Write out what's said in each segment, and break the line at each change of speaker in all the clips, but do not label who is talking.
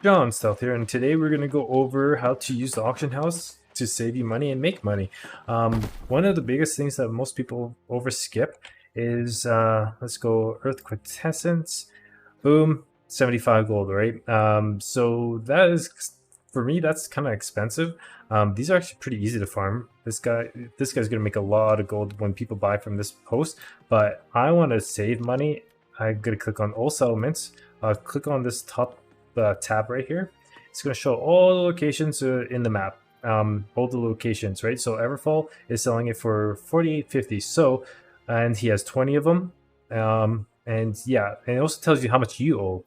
John Stealth here, and today we're going to go over how to use the auction house to save you money and make money. One of the biggest things that most people overskip is, let's go Earth Quintessence, boom, 75 gold, right? So that is, for me, that's kind of expensive. These are actually pretty easy to farm. This guy's going to make a lot of gold when people buy from this post, but I want to save money. I'm going to click on all settlements, click on this top tab right here. It's going to show all the locations in the map, all the locations, right? So Everfall is selling it for 48.50. So, and he has 20 of them. And yeah, and it also tells you how much you owe.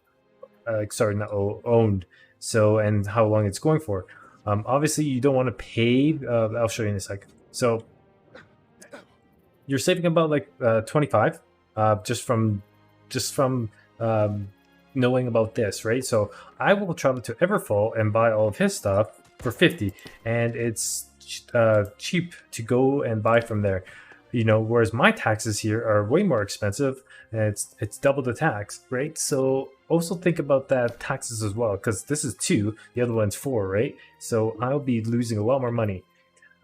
Sorry, not owned. So, and how long it's going for. Obviously, you don't want to pay. I'll show you in a sec. So, you're saving about like 25, just from knowing about this, right? So I will travel to Everfall and buy all of his stuff for 50, and it's cheap to go and buy from there. You know, whereas my taxes here are way more expensive, and it's double the tax, right? So also think about that taxes as well, because this is 2, the other one's 4, right? So I'll be losing a lot more money.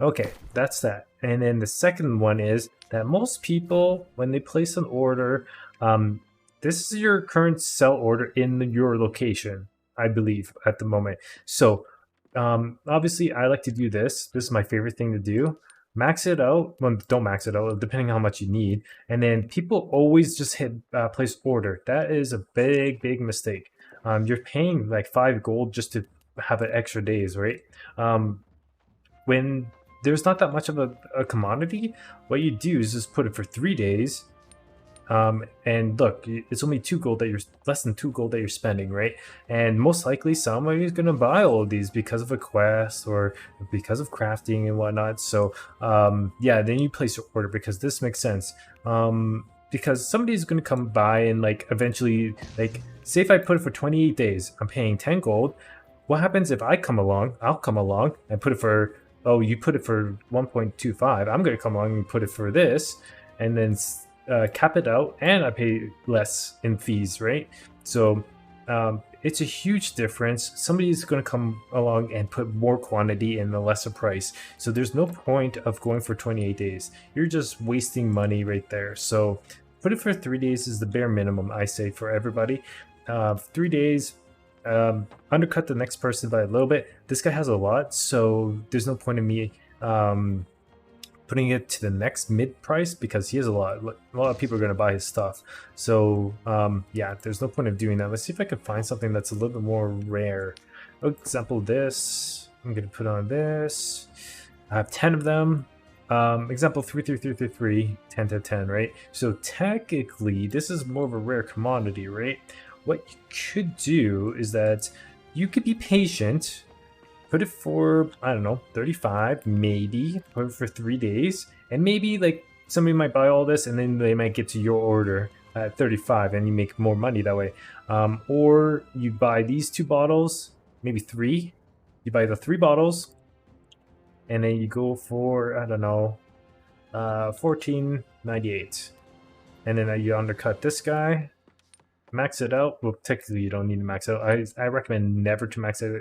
Okay, that's that. And then the second one is that most people, when they place an order, this is your current sell order in your location, I believe, at the moment. So obviously, I like to do this. This is my favorite thing to do. Max it out. Well, don't max it out, depending on how much you need. And then people always just hit place order. That is a big, big mistake. You're paying like 5 gold just to have it extra days, right? When there's not that much of a commodity, what you do is just put it for 3 days. And look, it's only 2 gold that you're less than 2 gold that you're spending, right? And most likely somebody is going to buy all of these because of a quest or because of crafting and whatnot. So yeah, then you place your order because this makes sense. Because somebody's going to come by and like eventually, like say if I put it for 28 days, I'm paying 10 gold. What happens if I come along? I'll come along and put it for, oh, you put it for 1.25. I'm going to come along and put it for this, and then cap it out, and I pay less in fees, right? So it's a huge difference. Somebody's going to come along and put more quantity in a lesser price. So there's no point of going for 28 days. You're just wasting money right there. So put it for 3 days is the bare minimum, I say, for everybody. 3 days. Undercut the next person by a little bit. This guy has a lot, so there's no point in me putting it to the next mid price because he has a lot of people are going to buy his stuff. So yeah, there's no point of doing that. Let's see if I can find something that's a little bit more rare. For example, this I'm going to put on this. I have 10 of them. Example 33333 10 to 10, right? So technically this is more of a rare commodity, right? What you could do is that you could be patient, put it for, I don't know, 35, maybe, put it for 3 days, and maybe like somebody might buy all this and then they might get to your order at 35 and you make more money that way. Or you buy these 2 bottles, maybe 3, you buy the 3 bottles, and then you go for, I don't know, 14.98, and then you undercut this guy, max it out. Well, technically you don't need to max out. I recommend never to max out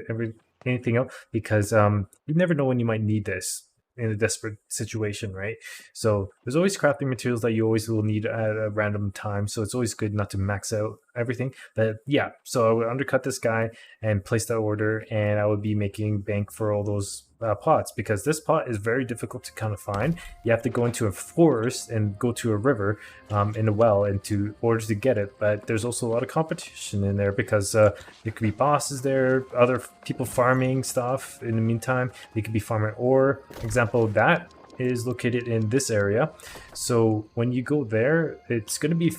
anything out because you never know when you might need this in a desperate situation, right? So there's always crafting materials that you always will need at a random time, so it's always good not to max out everything. But yeah, so I would undercut this guy and place that order, and I would be making bank for all those pots, because this pot is very difficult to kind of find. You have to go into a forest and go to a river in a well and to order to get it. But there's also a lot of competition in there because there could be bosses there, other people farming stuff in the meantime. They could be farming ore. Example, that is located in this area. So when you go there, it's going to be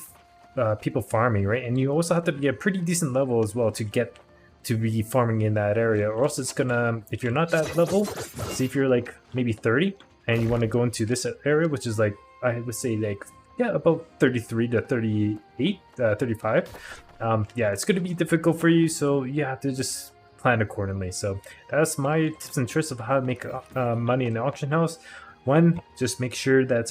people farming, right? And you also have to be a pretty decent level as well to get to be farming in that area, or else it's gonna, if you're not that level, see if you're like maybe 30 and you want to go into this area, which is like, I would say like, yeah, about 33 to 38, 35. Yeah, it's going to be difficult for you, so you have to just plan accordingly. So that's my tips and tricks of how to make money in the auction house. 1, just make sure that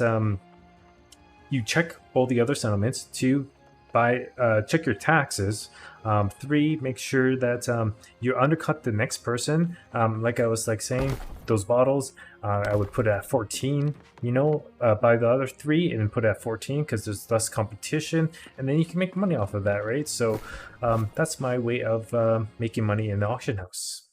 you check all the other settlements. 2, check your taxes. 3, make sure that you undercut the next person. Like I was saying, those bottles, I would put it at 14, buy the other 3 and then put it at 14 because there's less competition, and then you can make money off of that, right? So that's my way of making money in the auction house.